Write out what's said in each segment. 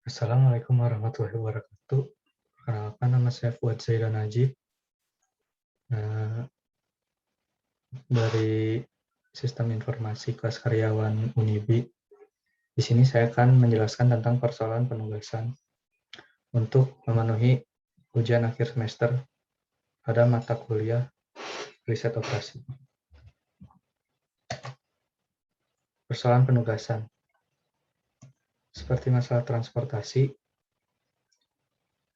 Assalamualaikum warahmatullahi wabarakatuh. Perkenalkan, nama saya Fuad Zaidan Najib dari Sistem Informasi Kelas Karyawan Unibi. Di sini saya akan menjelaskan tentang persoalan penugasan untuk memenuhi ujian akhir semester pada mata kuliah riset operasi. Persoalan penugasan seperti masalah transportasi,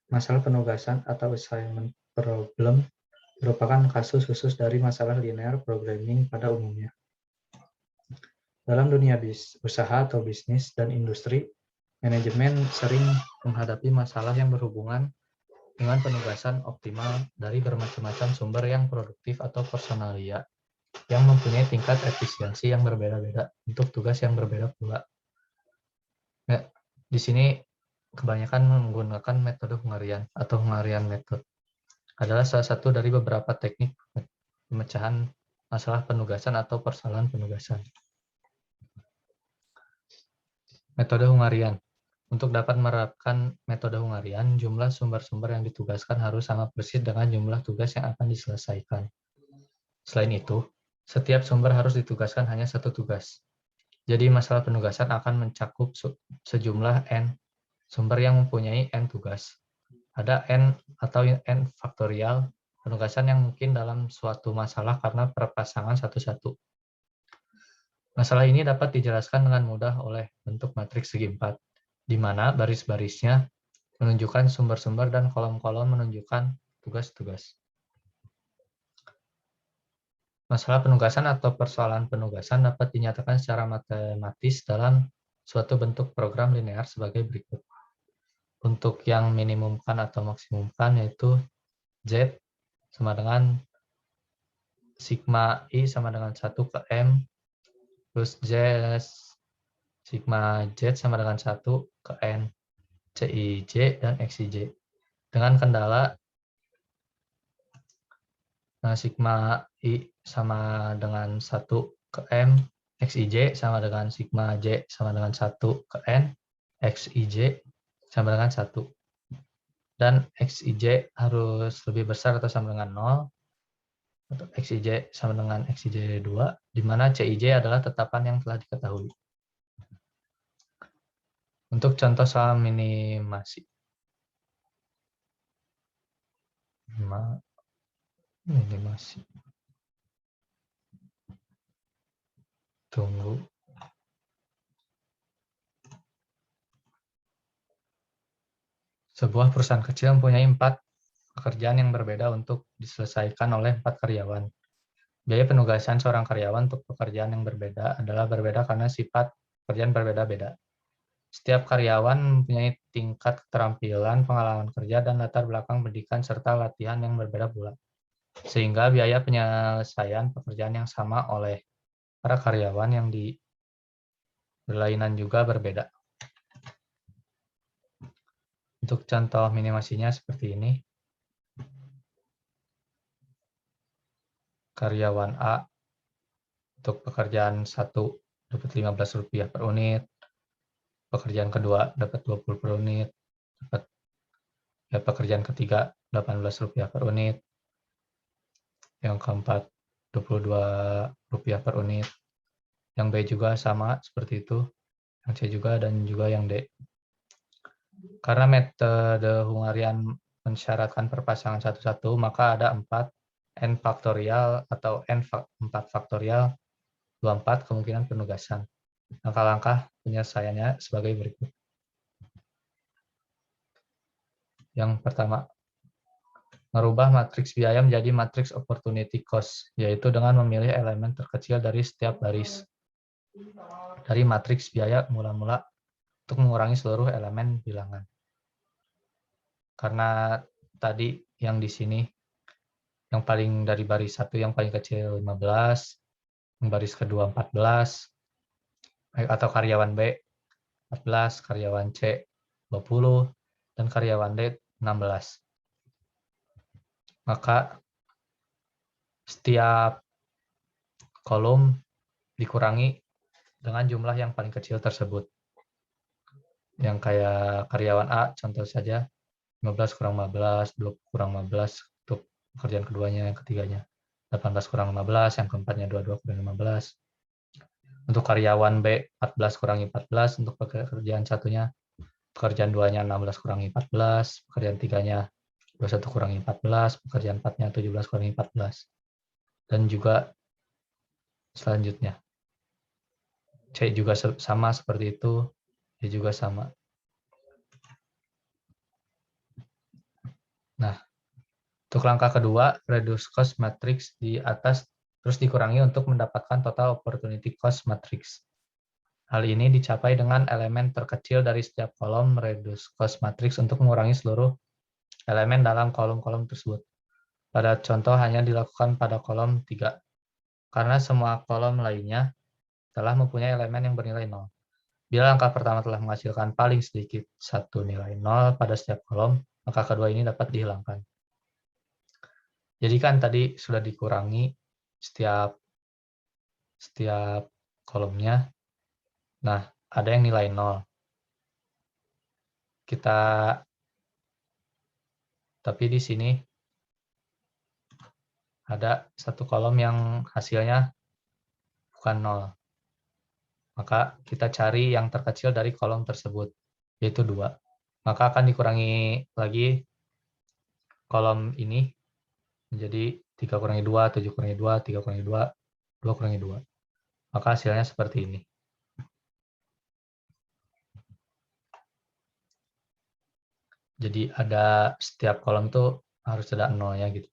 masalah penugasan atau assignment problem merupakan kasus khusus dari masalah linear programming pada umumnya. Dalam dunia usaha atau bisnis dan industri, manajemen sering menghadapi masalah yang berhubungan dengan penugasan optimal dari bermacam-macam sumber yang produktif atau personalia yang mempunyai tingkat efisiensi yang berbeda-beda untuk tugas yang berbeda pula. Nah, di sini kebanyakan menggunakan metode Hungarian atau Hungarian method adalah salah satu dari beberapa teknik pemecahan masalah penugasan atau persoalan penugasan. Metode Hungarian. Untuk dapat menerapkan metode Hungarian, jumlah sumber-sumber yang ditugaskan harus sama persis dengan jumlah tugas yang akan diselesaikan. Selain itu, setiap sumber harus ditugaskan hanya satu tugas. Jadi masalah penugasan akan mencakup sejumlah N sumber yang mempunyai N tugas. Ada N atau N faktorial penugasan yang mungkin dalam suatu masalah karena perpasangan satu-satu. Masalah ini dapat dijelaskan dengan mudah oleh bentuk matriks segi empat, di mana baris-barisnya menunjukkan sumber-sumber dan kolom-kolom menunjukkan tugas-tugas. Masalah penugasan atau persoalan penugasan dapat dinyatakan secara matematis dalam suatu bentuk program linear sebagai berikut. Untuk yang minimumkan atau maksimumkan yaitu Z sama dengan sigma I sama dengan 1 ke M, plus sigma Z sama dengan 1 ke N, CIJ dan XIJ. Dengan kendala sigma I sama dengan 1 ke M, XIJ sama dengan sigma J sama dengan 1 ke N, XIJ sama dengan 1. Dan XIJ harus lebih besar atau sama dengan 0, atau XIJ sama dengan XIJ 2, di mana CIJ adalah tetapan yang telah diketahui. Untuk contoh soal minimasi. Minimasi. Tunggu. Sebuah perusahaan kecil mempunyai 4 pekerjaan yang berbeda untuk diselesaikan oleh 4 karyawan. Biaya penugasan seorang karyawan untuk pekerjaan yang berbeda adalah berbeda karena sifat pekerjaan berbeda-beda. Setiap karyawan mempunyai tingkat keterampilan, pengalaman kerja, dan latar belakang pendidikan serta latihan yang berbeda pula. Sehingga biaya penyelesaian pekerjaan yang sama oleh para karyawan yang berlainan juga berbeda. Untuk contoh minimasinya seperti ini. Karyawan A untuk pekerjaan 1 dapat Rp15 per unit, pekerjaan kedua dapat 20 per unit, pekerjaan ketiga Rp18 per unit, yang keempat Rp22 per unit, yang B juga sama seperti itu, yang C juga, dan juga yang D. Karena metode Hungarian mensyaratkan perpasangan satu-satu, maka ada 4 N faktorial atau N4 faktorial 24 kemungkinan penugasan. Langkah-langkah penyelesaiannya sebagai berikut. Yang pertama, merubah matriks biaya menjadi matriks opportunity cost, yaitu dengan memilih elemen terkecil dari setiap baris dari matriks biaya mula-mula untuk mengurangi seluruh elemen bilangan. Karena tadi yang di sini, yang paling dari baris 1 yang paling kecil 15, yang baris kedua 14, atau karyawan B 14, karyawan C 20, dan karyawan D 16. Maka setiap kolom dikurangi dengan jumlah yang paling kecil tersebut. Yang kayak karyawan A, contoh saja 15 kurang 15, 20 kurang 15 untuk pekerjaan keduanya, yang ketiganya. 18 kurang 15, yang keempatnya 22 kurang 15. Untuk karyawan B, 14 kurangi 14, untuk pekerjaan satunya, pekerjaan duanya 16 kurangi 14, pekerjaan tiganya 21 kurangi 14, pekerjaan empatnya 17 kurangi 14. Dan juga selanjutnya, C juga sama seperti itu, D juga sama. Nah, untuk langkah kedua, reduce cost matrix di atas terus dikurangi untuk mendapatkan total opportunity cost matrix. Hal ini dicapai dengan elemen terkecil dari setiap kolom reduce cost matrix untuk mengurangi seluruh elemen dalam kolom-kolom tersebut. Pada contoh hanya dilakukan pada kolom 3, karena semua kolom lainnya telah mempunyai elemen yang bernilai 0. Bila langkah pertama telah menghasilkan paling sedikit satu nilai 0 pada setiap kolom, maka kedua ini dapat dihilangkan. Jadi kan tadi sudah dikurangi setiap kolomnya. Nah, ada yang nilai 0. Tapi di sini ada satu kolom yang hasilnya bukan 0. Maka kita cari yang terkecil dari kolom tersebut, yaitu 2. Maka akan dikurangi lagi kolom ini menjadi 3 kurangi 2, 7 kurangi 2, 3 kurangi 2, 2 kurangi 2. Maka hasilnya seperti ini. Jadi ada setiap kolom itu harus ada nolnya gitu.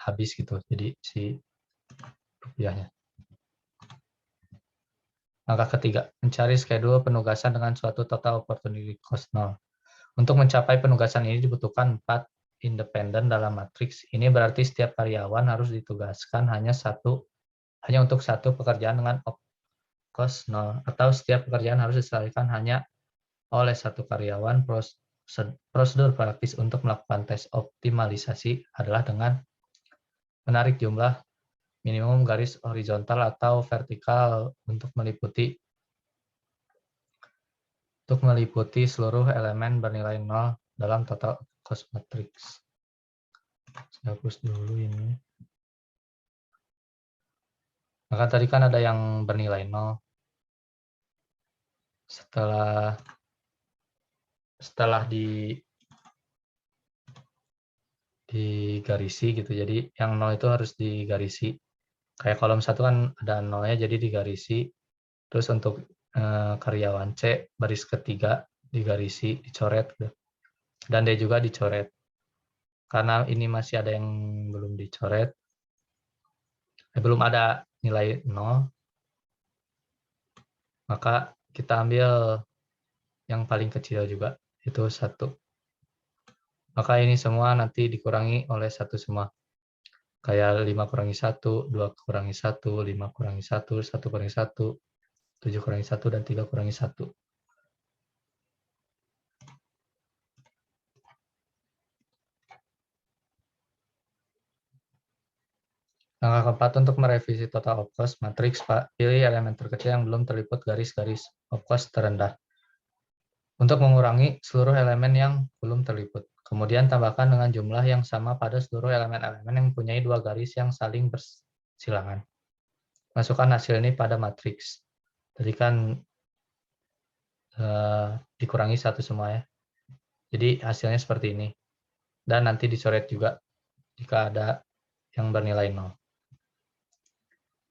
Habis gitu, jadi si rupiahnya. Langkah ketiga, mencari schedule penugasan dengan suatu total opportunity cost 0. Untuk mencapai penugasan ini dibutuhkan 4 independen dalam matriks. Ini berarti setiap karyawan harus ditugaskan hanya untuk satu pekerjaan dengan cost 0, atau setiap pekerjaan harus diselesaikan hanya oleh satu karyawan. Prosedur praktis untuk melakukan tes optimalisasi adalah dengan menarik jumlah minimum garis horizontal atau vertikal untuk meliputi seluruh elemen bernilai 0 dalam total cost matrix. Saya hapus dulu ini. Maka tadi kan ada yang bernilai 0. Setelah digarisi gitu. Jadi yang 0 itu harus digarisi. Kayak kolom 1 kan ada 0-nya jadi digarisi. Terus untuk karyawan C baris ketiga digarisi, dicoret gitu. Dan D juga dicoret. Karena ini masih ada yang belum dicoret, belum ada nilai 0, maka kita ambil yang paling kecil juga, itu 1. Maka ini semua nanti dikurangi oleh 1 semua. Kayak 5 kurangi 1, 2 kurangi 1, 5 kurangi 1, 1 kurangi 1, 7 kurangi 1, dan 3 kurangi 1. Langkah keempat, untuk merevisi total of cost matrix, pilih elemen terkecil yang belum terlipat garis-garis of cost terendah untuk mengurangi seluruh elemen yang belum terlipat. Kemudian tambahkan dengan jumlah yang sama pada seluruh elemen-elemen yang mempunyai 2 garis yang saling bersilangan. Masukkan hasil ini pada matriks. Tadi kan dikurangi 1 semua ya. Jadi hasilnya seperti ini. Dan nanti dicoret juga jika ada yang bernilai 0.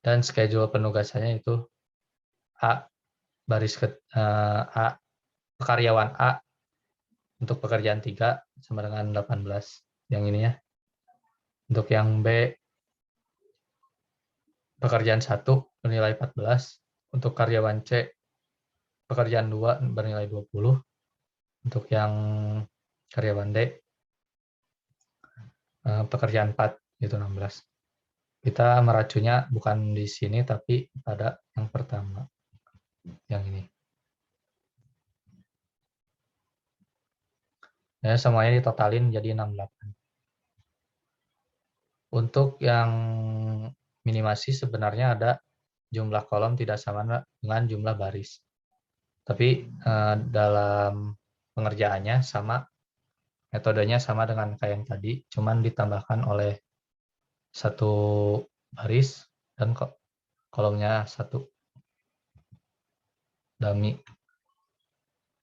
Dan schedule penugasannya itu A, karyawan A untuk pekerjaan 3 sama dengan 18. Yang ini ya. Untuk yang B, pekerjaan 1 bernilai 14. Untuk karyawan C, pekerjaan 2 bernilai 20. Untuk yang karyawan D, pekerjaan 4 itu 16. Kita meracunya bukan di sini tapi pada yang pertama, yang ini. Ya, semuanya ditotalin jadi 68. Untuk yang minimasi sebenarnya ada jumlah kolom tidak sama dengan jumlah baris. Tapi dalam pengerjaannya sama, metodenya sama dengan kayak yang tadi, cuman ditambahkan oleh satu baris dan kolomnya satu dummy.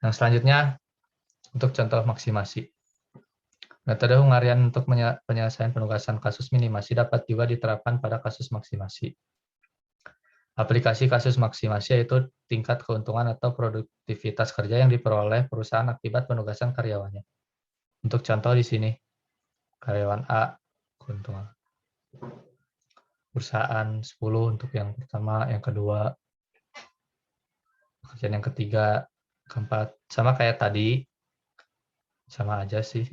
Yang selanjutnya untuk contoh maksimasi. Metode Hungarian untuk penyelesaian penugasan kasus minimasi dapat juga diterapkan pada kasus maksimasi. Aplikasi kasus maksimasi yaitu tingkat keuntungan atau produktivitas kerja yang diperoleh perusahaan akibat penugasan karyawannya. Untuk contoh di sini, karyawan A, keuntungan perusahaan 10 untuk yang pertama, yang kedua, pekerjaan yang ketiga, keempat. Sama kayak tadi, sama aja sih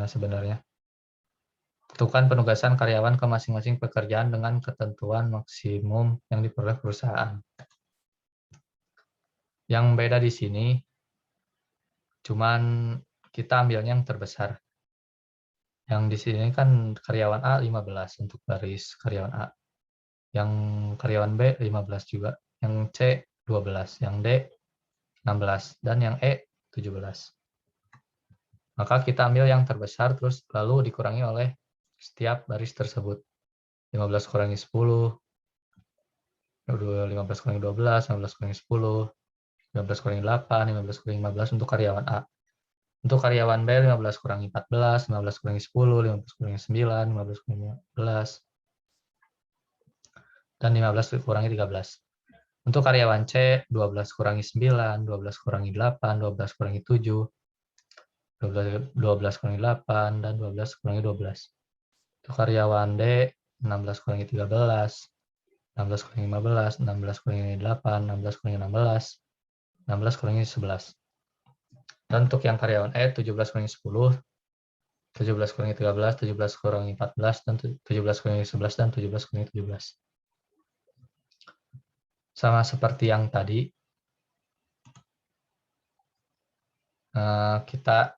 sebenarnya. Tentukan penugasan karyawan ke masing-masing pekerjaan dengan ketentuan maksimum yang diperoleh perusahaan. Yang beda di sini, cuman kita ambilnya yang terbesar. Yang di sini kan karyawan A 15 untuk baris karyawan A. Yang karyawan B 15 juga. Yang C 12, yang D 16, dan yang E 17. Maka kita ambil yang terbesar, terus lalu dikurangi oleh setiap baris tersebut. 15 kurangi 10, 15 kurangi 12, 15 kurangi 10, 15 kurangi 8, 15 kurangi 15 untuk karyawan A. Untuk karyawan B, 15 kurangi 14, 15 kurangi 10, 15 kurangi 9, 15 kurangi 15, dan 15 kurangi 13. Untuk karyawan C, 12 kurangi 9, 12 kurangi 8, 12 kurangi 7, 12 kurangi 8, dan 12 kurangi 12. Untuk karyawan D, 16 kurangi 13, 16 kurangi 15, 16 kurangi 8, 16 kurangi 16, 16 kurangi 11. Dan untuk yang karyawan E, 17 kurangi 10, 17 kurangi 13, 17 kurangi 14, dan 17 kurangi 11, dan 17 kurangi 17. Sama seperti yang tadi, kita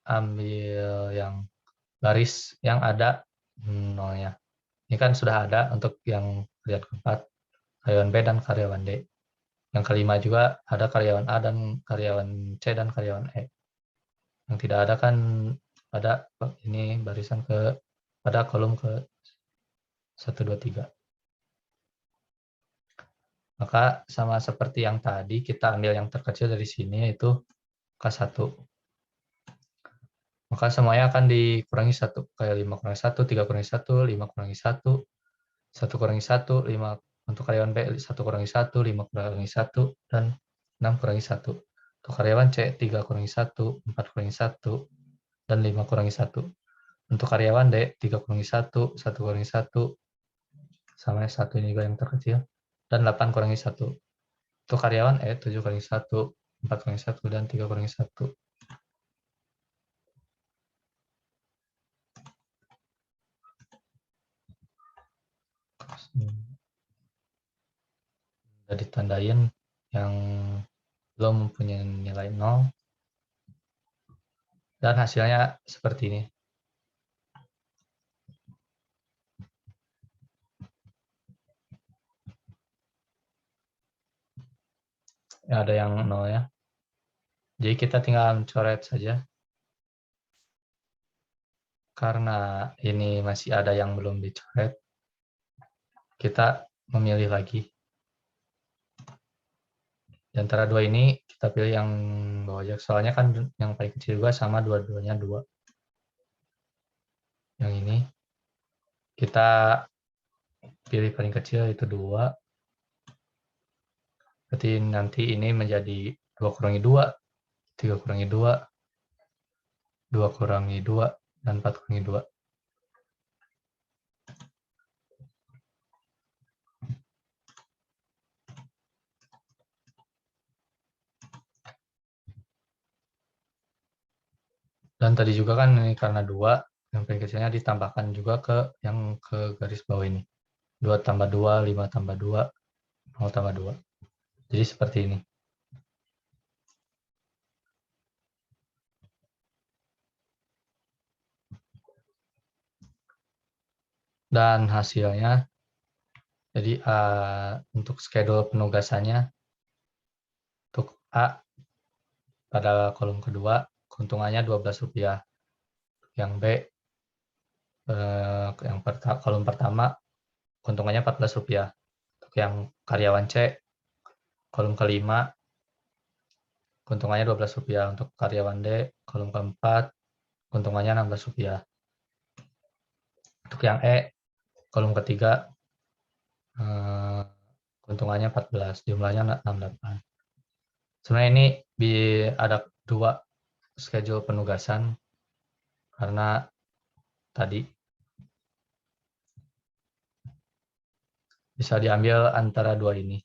ambil yang baris yang ada nolnya. Ini kan sudah ada untuk yang karyawan keempat, karyawan B dan karyawan D. Yang kelima juga ada karyawan A dan karyawan C dan karyawan E. Yang tidak ada kan pada ini barisan pada kolom ke 1, 2, 3. Maka sama seperti yang tadi, kita ambil yang terkecil dari sini, yaitu K1. Maka semuanya akan dikurangi 1. Kayak 5 kurangi 1, 3 kurangi 1, 5 kurangi 1, 1 kurangi 1, 5 untuk karyawan B, 1 kurangi 1, 5 kurangi 1, dan 6 kurangi 1. Untuk karyawan C, 3 kurangi 1, 4 kurangi 1, dan 5 kurangi 1. Untuk karyawan D, 3 kurangi 1, 1 kurangi 1, sama 1 ini juga yang terkecil, dan 8 kurangi 1. Untuk karyawan E, 7 kurangi 1, 4 kurangi 1, dan 3 kurangi 1. Sudah ditandain yang belum mempunyai nilai 0. Dan hasilnya seperti ini. Ya, ada yang 0 ya. Jadi kita tinggal mencoret saja. Karena ini masih ada yang belum dicoret, kita memilih lagi. Di antara dua ini, kita pilih yang bawah aja. Soalnya kan yang paling kecil juga sama dua-duanya 2. Yang ini, kita pilih paling kecil itu 2. Berarti nanti ini menjadi 2 kurangi 2, 3 kurangi 2, 2 kurangi 2, dan 4 kurangi 2. Dan tadi juga kan ini karena 2, yang paling kecilnya ditambahkan juga ke yang ke garis bawah ini. 2 tambah 2, 5 tambah 2, 0 tambah 2. Jadi seperti ini. Dan hasilnya, jadi untuk schedule penugasannya, A, pada kolom kedua, keuntungannya Rp12. Yang B, kolom pertama, keuntungannya Rp14. Untuk yang karyawan C, kolom kelima, keuntungannya Rp12. Untuk karyawan D, kolom keempat, keuntungannya Rp16. Untuk yang E, kolom ketiga, keuntungannya 14, jumlahnya 68. Sebenarnya ini ada 2 schedule penugasan karena tadi bisa diambil antara 2 ini.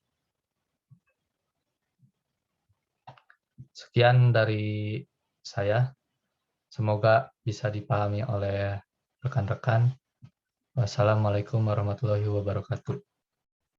Sekian dari saya. Semoga bisa dipahami oleh rekan-rekan. Wassalamualaikum warahmatullahi wabarakatuh.